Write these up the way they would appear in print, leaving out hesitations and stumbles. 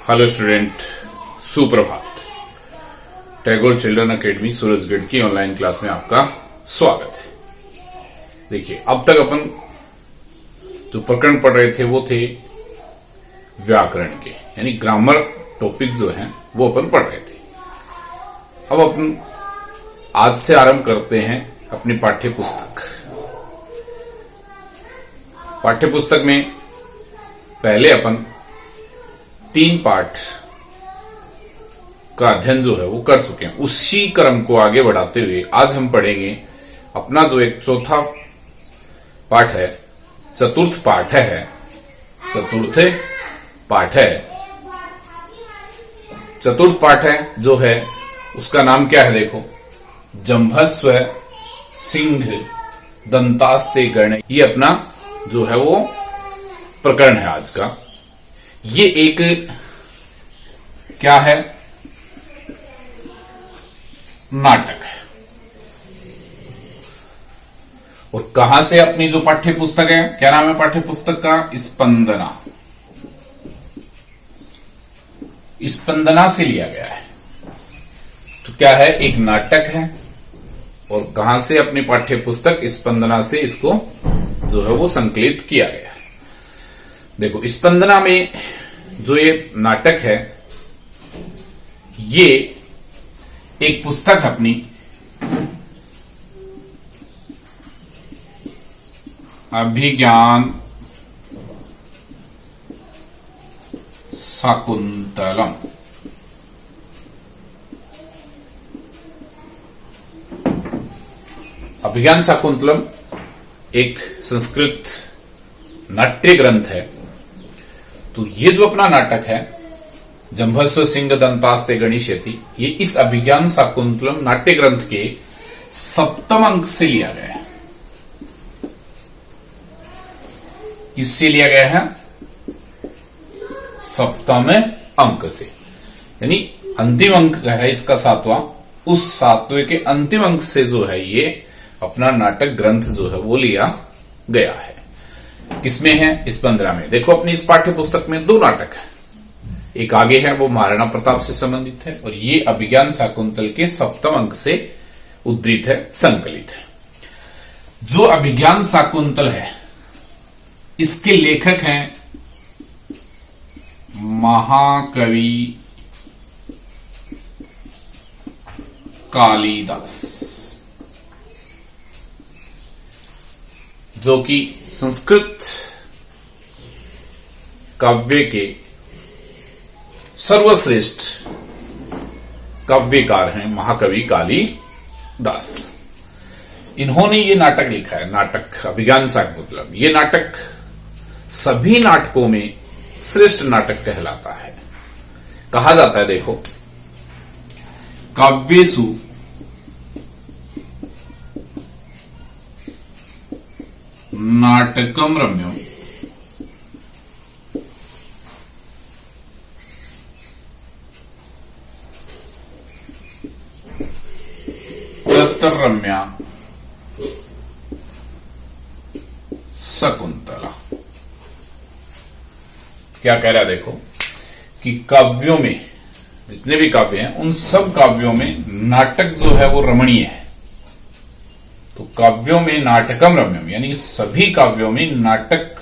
Hello student, सुप्रभात। Tagore children academy Surajgarh की online class में आपका स्वागत है। देखिए, अब तक अपन जो प्रकरण पढ़ रहे थे वो थे व्याकरण के, यानी ग्रामर टॉपिक जो है वो अपन पढ़ रहे थे। अब अपन आज से आरंभ करते हैं अपनी पाठ्य पुस्तक में पहले अपन 3 पाठ का अध्ययन जो है वो कर चुके हैं। उसी क्रम को आगे बढ़ाते हुए आज हम पढ़ेंगे अपना जो एक चौथा पाठ है, चतुर्थ पाठ है जो है उसका नाम क्या है? देखो, जंभस्व सिंह दंतास्ते गण। ये अपना जो है वो प्रकरण है आज का। ये एक क्या है? नाटक है। और कहां से अपनी जो पाठ्य पुस्तक है, क्या नाम है पाठ्य पुस्तक का? स्पंदना से लिया गया है। तो क्या है? एक नाटक है। और कहां से? अपनी पाठ्य पुस्तक स्पंदना से इसको जो है वो संकलित किया गया है। देखो, स्पंदना में जो ये नाटक है, ये एक पुस्तक अपनी अभिज्ञान शाकुंतलम। अभिज्ञान शाकुंतलम एक संस्कृत नाट्य ग्रंथ है। तो ये जो अपना नाटक है, जंभस्व सिंह दंतास्ते गणिष्यति, ये इस अभिज्ञान शाकुंतलम नाट्य ग्रंथ के 7वें अंक से लिया गया है। किससे लिया गया है? 7वें अंक से, यानी अंतिम अंक है इसका 7वां। उस 7वें के अंतिम अंक से जो है ये अपना नाटक ग्रंथ जो है वो लिया गया है। किसमें है? स्पंदना में। देखो, अपनी इस पाठ्य पुस्तक में 2 नाटक है। एक आगे है, वो महाराणा प्रताप से संबंधित है, और ये अभिज्ञान शाकुंतल के 7वें अंक से उद्धृत है, संकलित है। जो अभिज्ञान शाकुंतल है, इसके लेखक हैं महाकवि कालिदास, जो कि संस्कृत काव्य के सर्वश्रेष्ठ काव्यकार हैं, महाकवि कालिदास। इन्होंने ये नाटक लिखा है, नाटक अभिज्ञान शाकुंतलम। ये नाटक सभी नाटकों में श्रेष्ठ नाटक कहलाता है, कहा जाता है। देखो, काव्येषु नाटकम रम्यम रम्या शकुंतला। क्या कह रहा है? देखो कि काव्यों में, जितने भी काव्य हैं, उन सब काव्यों में नाटक जो है वो रमणीय है। तो काव्यों में नाटकम रम्यम, यानी सभी काव्यों में नाटक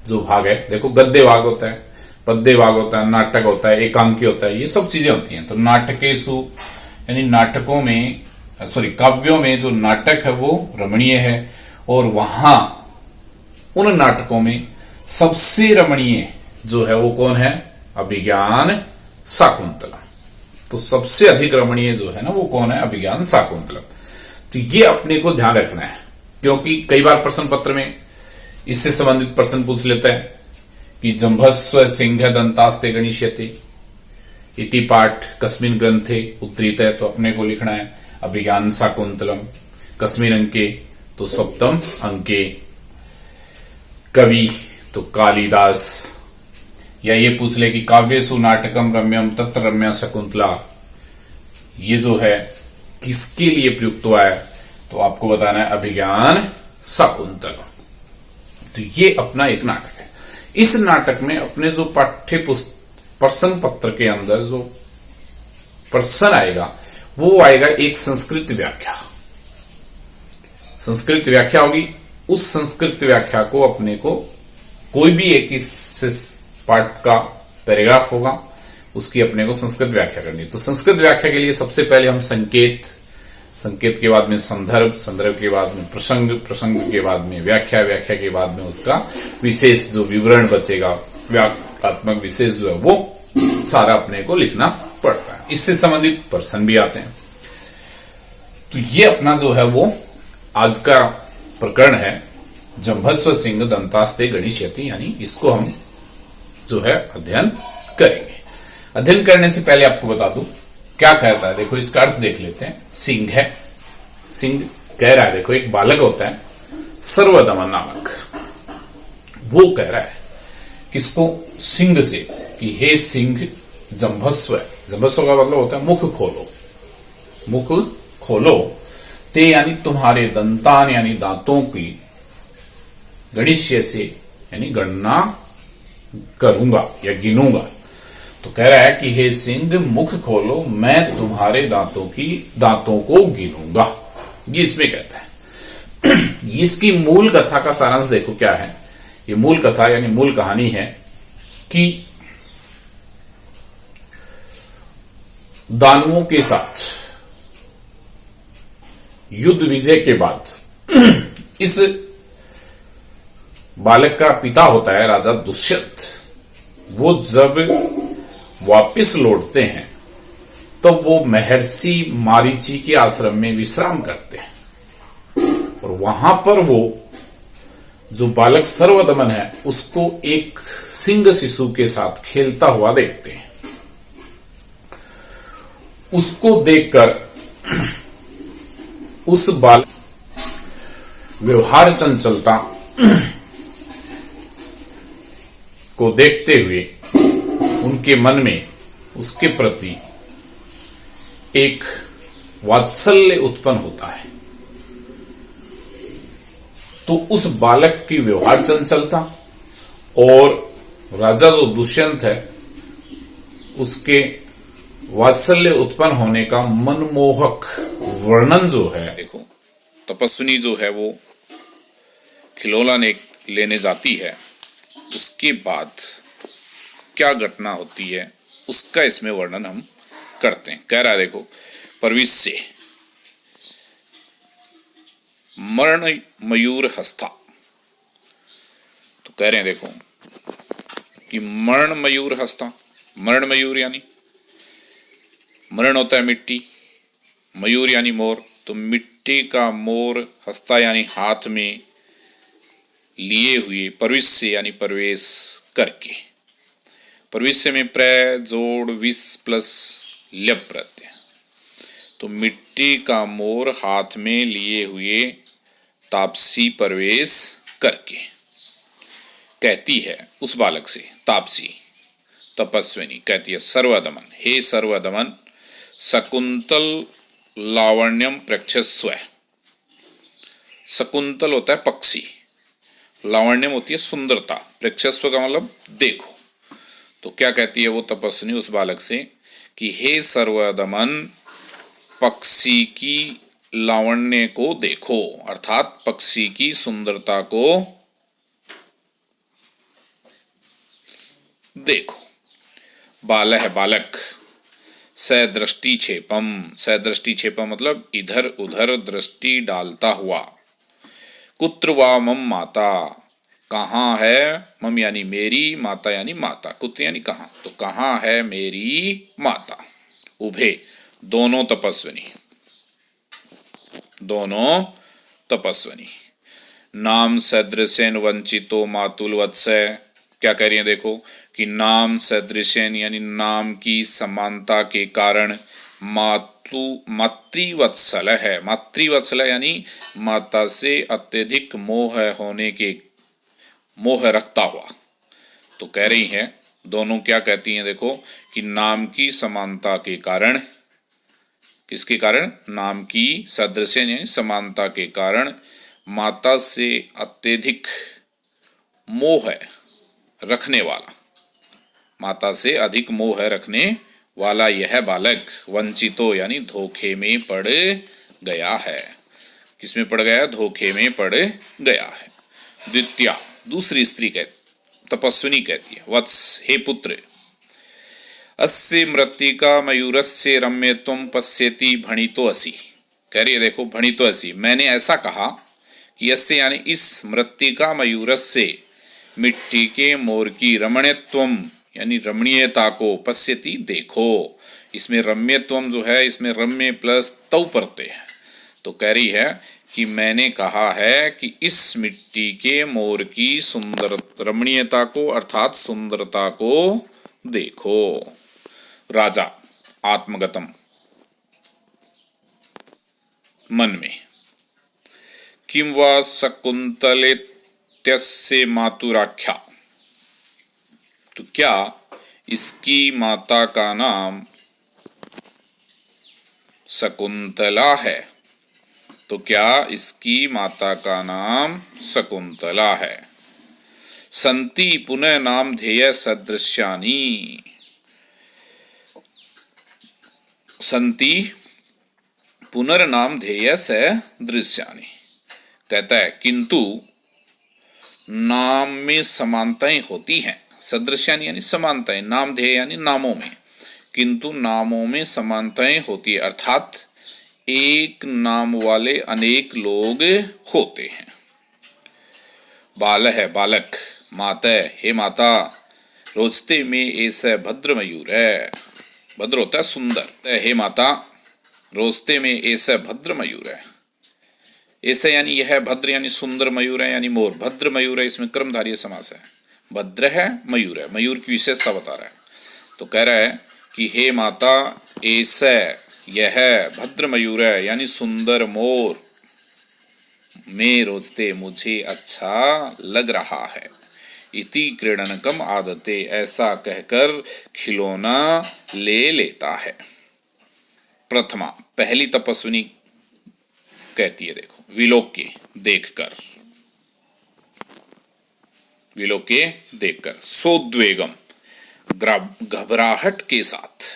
जो भाग है, देखो गद्य भाग होता है, पद्य भाग होता है, नाटक होता है, एकांकी होता है, ये सब चीजें होती हैं। तो नाटकेषु यानी नाटकों में, काव्यों में जो नाटक है वो रमणीय है। और वहां उन नाटकों में सबसे रमणीय जो है वो कौन है? अभिज्ञान शाकुंतलम। तो सबसे अधिक रमणीय जो है ना वो कौन है? अभिज्ञान शाकुंतलम। तो ये अपने को ध्यान रखना है, क्योंकि कई बार प्रश्न पत्र में इससे संबंधित प्रश्न पूछ लेता है कि जंभस्व सिंह दंतास्ते गणिष्यते इति पाठ कस्मिन ग्रंथे उद्धृत है। तो अपने को लिखना है अभिज्ञान शाकुंतलम। कस्मिन अंके? तो 7वें अंके। कवि? तो कालिदास। या ये पूछ ले कि काव्येषु नाटकम रम्यम तत्र रम्या शकुंतला, ये जो है किसके लिए प्रयुक्त हुआ है? तो आपको बताना है अभिज्ञान शाकुंतलम। तो ये अपना एक नाटक है। इस नाटक में अपने जो प्रश्न पत्र के अंदर जो प्रश्न आएगा वो आएगा एक संस्कृत व्याख्या। संस्कृत व्याख्या होगी, उस संस्कृत व्याख्या को अपने को कोई भी एक इस पार्ट का पैराग्राफ होगा, उसकी अपने को संस्कृत व्याख्या करनी। तो संस्कृत व्याख्या के लिए सबसे पहले हम संकेत के बाद में संदर्भ के बाद में प्रसंग के बाद में व्याख्या के बाद में उसका विशेष जो विवरण बचेगा, व्याख्यात्मक विशेष जो है वो सारा अपने को लिखना पड़ता है। इससे संबंधित प्रश्न भी आते हैं। तो ये अपना जो है वो आज का प्रकरण है, जंभस्व सिंह दंतास्ते गणिष्यति, यानी इसको हम जो है अध्ययन करेंगे। अध्ययन करने से पहले आपको बता दूं क्या कहता है। देखो इसका अर्थ देख लेते हैं। सिंह है, सिंह कह रहा है, देखो एक बालक होता है सर्वदमन नामक, वो कह रहा है किसको, सिंह से, कि हे सिंह जंभस्व है। जंभस्व का मतलब होता है मुख खोलो, मुख खोलो, ते यानी तुम्हारे, दंतान यानी दांतों की, गणिष्य से यानी गणना करूंगा या गिनूंगा। तो कह रहा है कि हे सिंह मुख खोलो, मैं तुम्हारे दांतों को गिनूंगा। ये इसमें कहता है। इसकी मूल कथा का सारांश देखो क्या है। ये मूल कथा यानी मूल कहानी है कि दानवों के साथ युद्ध विजय के बाद इस बालक का पिता होता है राजा दुष्यंत, वो जब वापिस लौटते हैं तब तो वो महर्षि मारीची के आश्रम में विश्राम करते हैं और वहां पर वो जो बालक सर्वदमन है उसको एक सिंह शिशु के साथ खेलता हुआ देखते हैं। उसको देखकर उस बालक व्यवहार चंचलता को देखते हुए उनके मन में उसके प्रति एक वात्सल्य उत्पन्न होता है। तो उस बालक की व्यवहार चंचलता और राजा जो दुष्यंत है उसके वात्सल्य उत्पन्न होने का मनमोहक वर्णन जो है, देखो तपस्विनी जो है वो खिलौना लेने जाती है, उसके बाद क्या घटना होती है उसका इसमें वर्णन हम करते हैं। कह रहा है देखो, परविश्य मरण मयूर हस्ता। तो कह रहे हैं देखो कि मरण मयूर हस्ता, मरण मयूर यानी मरण होता है मिट्टी, मयूर यानी मोर, तो मिट्टी का मोर, हस्ता यानी हाथ में लिए हुए, परविश्य यानी प्रवेश करके, परविश्य में प्रय जोड़ विस प्लस ल्यप प्रत्यय, तो मिट्टी का मोर हाथ में लिए हुए तापसी प्रवेश करके कहती है उस बालक से, तापसी तपस्विनी कहती है सर्वदमन, हे सर्वदमन शकुंतल लावण्यम प्रेक्षस्व। शकुंतल होता है पक्षी, लावण्यम होती है सुंदरता, प्रेक्षस्व का मतलब देखो। तो क्या कहती है वो तपस्विनी उस बालक से कि हे सर्वदमन पक्षी की लावण्य को देखो, अर्थात पक्षी की सुंदरता को देखो। बालह है बालक, सदृष्टि क्षेपम, सदृष्टि क्षेपम मतलब इधर उधर दृष्टि डालता हुआ, कुत्र वा मम माता, कहाँ है, मम यानी मेरी, माता यानी माता, कुत्र यानी कहाँ, तो कहाँ है मेरी माता, उभे दोनों तपस्विनी, दोनों तपस्विनी, नाम सदृशेन वंचितो मातुल वत्स्य। क्या कह रही है देखो कि नाम सदृशेन यानी नाम की समानता के कारण मातृवत्सल है, मातृवत्सल यानी माता से अत्यधिक मोह होने के, मोह रखता हुआ। तो कह रही है दोनों क्या कहती हैं देखो कि नाम की समानता के कारण, किसके कारण, नाम की सदृश यानी समानता के कारण माता से अत्यधिक मोह रखने वाला, माता से अधिक मोह रखने वाला यह बालक वंचितो यानी धोखे में पड़ गया है। किसमें पड़ गया? धोखे में पड़ गया है। द्वितीया दूसरी स्त्री तपस्विनी कहती है, वत्स हे पुत्र, अस्य मृत्तिका मयूरस्य रम्यत्वं पश्यति भणितो असि। कह रही है देखो, भणितो असि, मैंने ऐसा कहा कि अस्य यानी इस मृत्तिका मयूरस्य मिट्टी के मोर की रमणीयत्वम यानी रमणीयता को पश्यति देखो। इसमें रम्यत्वम जो है, इसमें रम्य प्लस तौ प्रत्यय है। तो कह रही है कि मैंने कहा है कि इस मिट्टी के मोर की सुंदर रमणीयता को अर्थात सुंदरता को देखो। राजा आत्मगतम मन में, किम वा शकुंतलेत्यस्य मातुराख्या, तो क्या इसकी माता का नाम शकुंतला है? तो क्या इसकी माता का नाम शकुंतला है? संति पुनः नाम ध्येय सदृश्यानि, संति पुनर्नाम ध्येय सदृश्यानि, कहता है किंतु नाम में समानताएं होती हैं। सदृश्यानि यानी समानताएं, नाम ध्येय यानी नामों में, किंतु नामों में समानताएं होती है, अर्थात एक नाम वाले अनेक लोग होते हैं। बाल है बालक, माता हे माता, रोचते में ऐसा भद्र मयूर है, भद्र होता है सुंदर, हे माता रोचते में ऐसा भद्र मयूर है। ऐसा यानी यह, भद्र यानी सुंदर, मयूर है यानी मोर, भद्र मयूर है, इसमें कर्मधारय समास है, भद्र है मयूर है, मयूर की विशेषता बता रहा है। तो कह रहा है कि हे माता ऐसा यह भद्र मयूर है यानी सुंदर मोर में रोजते मुझे अच्छा लग रहा है। इति क्रीडनकम आदते, ऐसा कहकर खिलौना ले लेता है। प्रथमा पहली तपस्विनी कहती है देखो, विलोक्य देखकर, विलोक्य देखकर, सोद्वेगम घबराहट के साथ।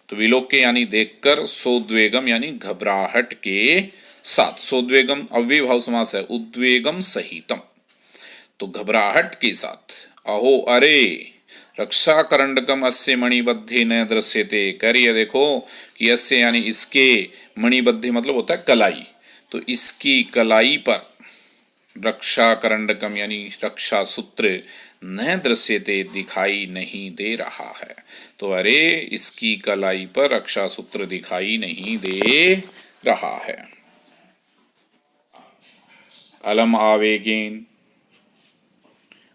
तो विलोक्य यानी देखकर, सोद्वेगम यानी घबराहट के साथ। सोद्वेगम अव्ययभाव समास है, उद्वेगम सहितम, तो घबराहट के साथ। अहो अरे रक्षा करंडकम अस्य मणिबद्धे न दृश्यते, कह रही है देखो कि अस्य यानी इसके, मणिबद्धे मतलब होता है कलाई, तो इसकी कलाई पर रक्षा करंडकम यानी रक्षा सूत्र न दृश्यते दिखाई नहीं दे रहा है। तो अरे इसकी कलाई पर रक्षा सूत्र दिखाई नहीं दे रहा है। अलम आवेगेन,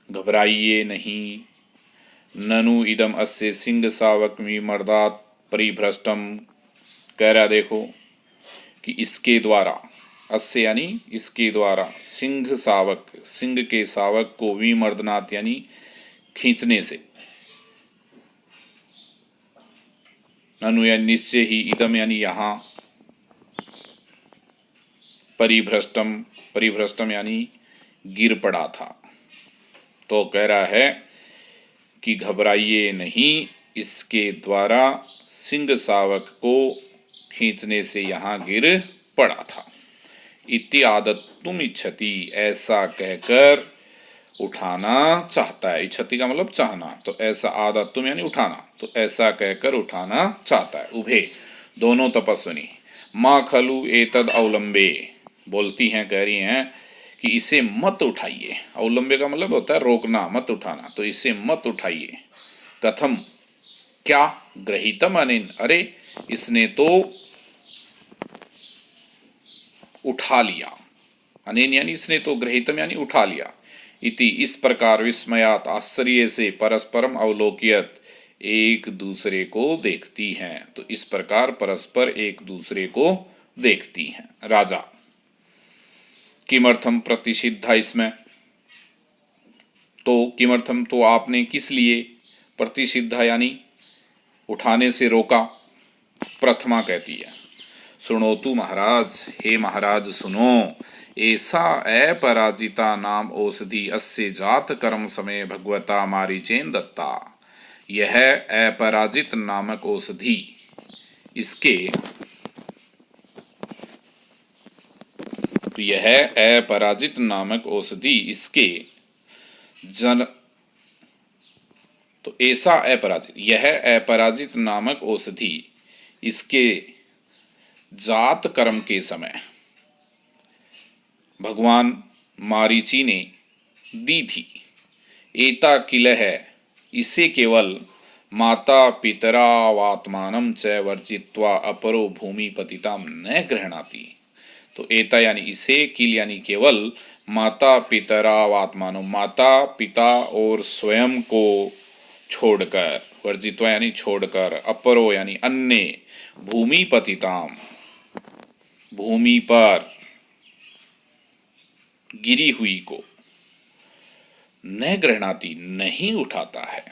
घबराइए नहीं, ननु इदम अस्य सिंह सावक मर्दात परिभ्रष्टम, कह रहा देखो कि इसके द्वारा, अस्य यानी इसके द्वारा, सिंह सावक, सिंह के सावक को विमर्दनात् यानी खींचने से, ननु यानी निश्चय ही, इदम यानी यहां, परिभ्रष्टम, परिभ्रष्टम यानी गिर पड़ा था। तो कह रहा है कि घबराइए नहीं, इसके द्वारा सिंह सावक को खींचने से यहां गिर पड़ा था। इति आदत्तुम इच्छति, ऐसा कहकर उठाना चाहता है। इच्छति का मतलब चाहना, तो ऐसा, आदत्तुम यानी उठाना, तो ऐसा कहकर उठाना चाहता है। उभे दोनों तपस्विनी, माँ खलु एतद अवलंबे, बोलती हैं, कह रही हैं कि इसे मत उठाइए। अवलंबे का मतलब होता है रोकना, मत उठाना, तो इसे मत उठाइए। कथम क्या, ग्रहीतम अनेन, अरे इसने तो उठा लिया, अनेन यानी इसने तो, ग्रहीतम यानी उठा लिया। इति इस प्रकार, विस्मयात आश्चर्य से, परस्परम अवलोकियत एक दूसरे को देखती हैं। तो इस प्रकार परस्पर एक दूसरे को देखती हैं। राजा किमर्थम प्रतिषिद्धा, इसमें तो किमर्थम, तो आपने किस लिए, प्रतिषिद्धा यानी उठाने से रोका। प्रथमा कहती है, सुनोतु महाराज, हे महाराज सुनो, ऐसा अपराजिता नाम औषधि अस्य जात कर्म समय भगवता मारीचेन दत्ता, यह अपराजित नामक औषधि इसके तो यह अपराजित नामक औषधि इसके जन तो ऐसा अपराजित यह अपराजित नामक औषधि इसके जात कर्म के समय भगवान मारीची ने दी थी। एता किल है इसे केवल माता पितरावात्मानं च वर्जित्वा अपरो भूमि पतिताम न गृह्णाति। तो एता यानी इसे, किल यानी केवल, माता पितरावात्मानं माता पिता और स्वयं को छोड़कर, वर्जित्वा यानी छोड़कर, अपरो यानी अन्य, भूमि पतिताम भूमि पर गिरी हुई को, न गृह्णाति नहीं उठाता है।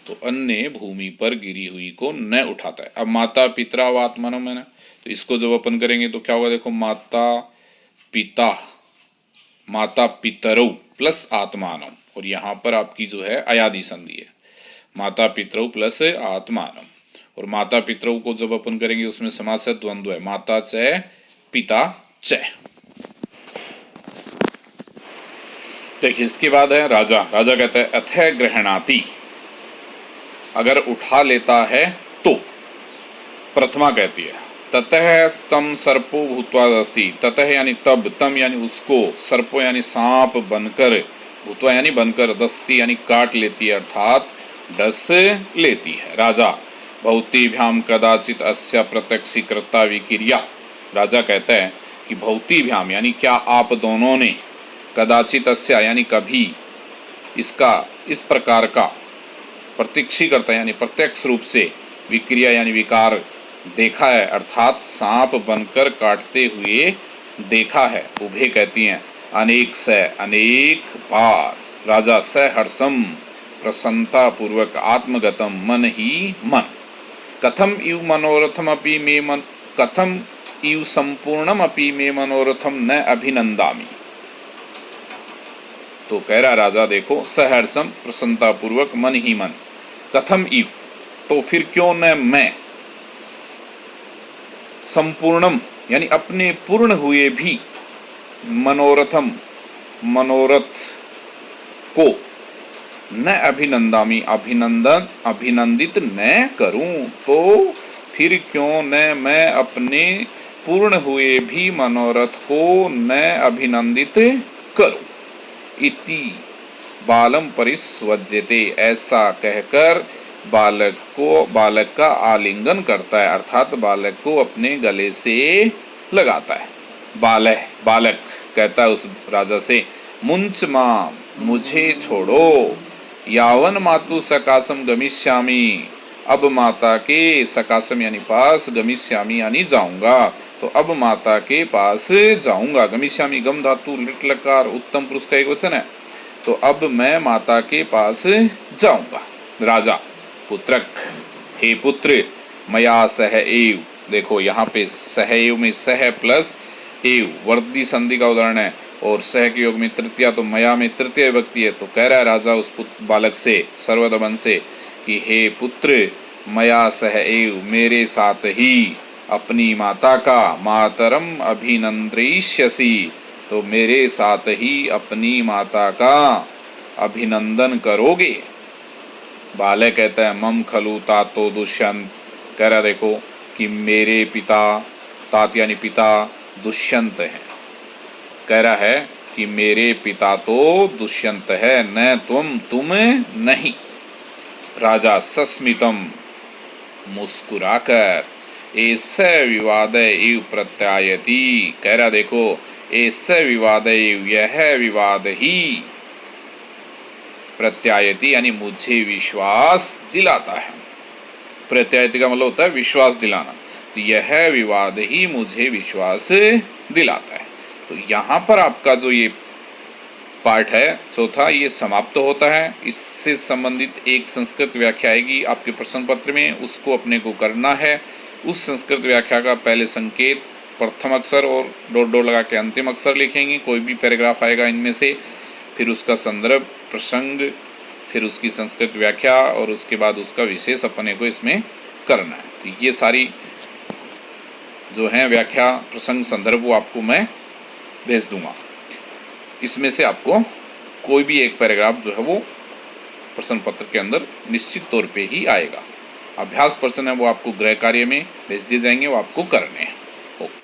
तो अन्य भूमि पर गिरी हुई को न उठाता है। अब माता पितरावात्मानं में ना, तो इसको जब अपन करेंगे तो क्या होगा, देखो माता पितरौ प्लस आत्मानम, और यहाँ पर आपकी जो है अयादि संधि है, माता पितरौ प्लस आत्मानम। और माता पितरौ को जब अपन करेंगे उसमें समास द्वंद्व है, माता च पिता च। देखिए इसके बाद है राजा कहता है अथ गृह्णाति, अगर उठा लेता है तो। प्रथमा कहती है ततः तम सर्पो भूत्वा दस्ति, ततः यानी तब, तम यानी उसको, सर्पो यानी सांप बनकर, भूत्वा यानी बनकर, दस्ति यानी काट लेती है अर्थात डस लेती है। राजा भौतिभ्याम कदाचित अस्य प्रत्यक्षीकृता विक्रिया, राजा कहता है कि भौतिभ्याम यानी क्या आप दोनों ने, कदाचित अस्य यानी कभी, इसका इस प्रकार का, प्रत्यक्षीकर्ता यानी प्रत्यक्ष रूप से, विक्रिया यानी विकार देखा है अर्थात सांप बनकर काटते हुए देखा है। उभे कहती हैं अनेक से, अनेक बार। राजा सहर्षम प्रसन्नता पूर्वक आत्मगतम मन ही मन, कथम इव मनोरथम अपि मे मन, कथम इव संपूर्णम अपि मे मनोरथम न अभिनंदामि। तो कह रहा राजा देखो, सहर्षम प्रसन्नता पूर्वक मन ही मन, कथम इव तो फिर क्यों न मैं, संपूर्णम यानी अपने पूर्ण हुए भी, मनोरथम मनोरथ को, न अभिनंदामि अभिनंदित न करूं, तो फिर क्यों न मैं अपने पूर्ण हुए भी मनोरथ को न अभिनंदित करूं। इति बालम परिस्वज्यते, ऐसा कहकर बालक का आलिंगन करता है अर्थात बालक को अपने गले से लगाता है। बालक कहता है उस राजा से, मुंच मां मुझे छोड़ो, यावन मातु सकाशम गमिष्यामि, अब माता के सकाशम यानी पास, गमिष्यामि यानी जाऊंगा, तो अब माता के पास जाऊंगा। गमिष्यामि गम धातु लिट लकार उत्तम पुरुष का एक वचन है, तो अब मैं माता के पास जाऊंगा। राजा पुत्रक, हे पुत्र, मया सह एव, देखो यहाँ पे सह एव में सह प्लस एव वर्दी संधि का उदाहरण है, और सह के योग में तृतीया, तो मया में तृतीय विभक्ति है। तो कह रहा है राजा उस बालक से, सर्वदमन से, कि हे पुत्र, मया सह एव, मेरे साथ ही अपनी माता का, मातरम अभिनंद्रिष्यसि, तो मेरे साथ ही अपनी माता का अभिनंदन करोगे। बालक कहता है मम खलु तातो दुष्यंत, कह रहा देखो कि मेरे पिता, तात यानी पिता, दुष्यंत है, कह रहा है कि मेरे पिता तो दुष्यंत है, न तुम नहीं। राजा सस्मितम मुस्कुराकर, ऐसे विवाद एव प्रत्यायति, कह रहा देखो ऐसे विवाद एव, यह विवाद ही, प्रत्यायति यानी मुझे विश्वास दिलाता है। प्रत्यायति का मतलब होता है विश्वास दिलाना, तो यह विवाद ही मुझे विश्वास दिलाता है। तो यहाँ पर आपका जो ये पार्ट है चौथा, ये समाप्त होता है। इससे संबंधित एक संस्कृत व्याख्या आएगी आपके प्रश्न पत्र में, उसको अपने को करना है। उस संस्कृत व्याख्या का पहले संकेत प्रथम अक्षर और डॉट डॉट लगा के अंतिम अक्षर लिखेंगे, कोई भी पैराग्राफ आएगा इनमें से, फिर उसका संदर्भ, प्रसंग, फिर उसकी संस्कृत व्याख्या और उसके बाद उसका विशेष अपने को इसमें करना है। तो ये सारी जो है व्याख्या प्रसंग संदर्भ वो आपको मैं भेज दूंगा। इसमें से आपको कोई भी एक पैराग्राफ जो है वो प्रश्न पत्र के अंदर निश्चित तौर पे ही आएगा। अभ्यास प्रश्न है वो आपको गृह कार्य में भेज दिए जाएंगे, वो आपको करने हैं।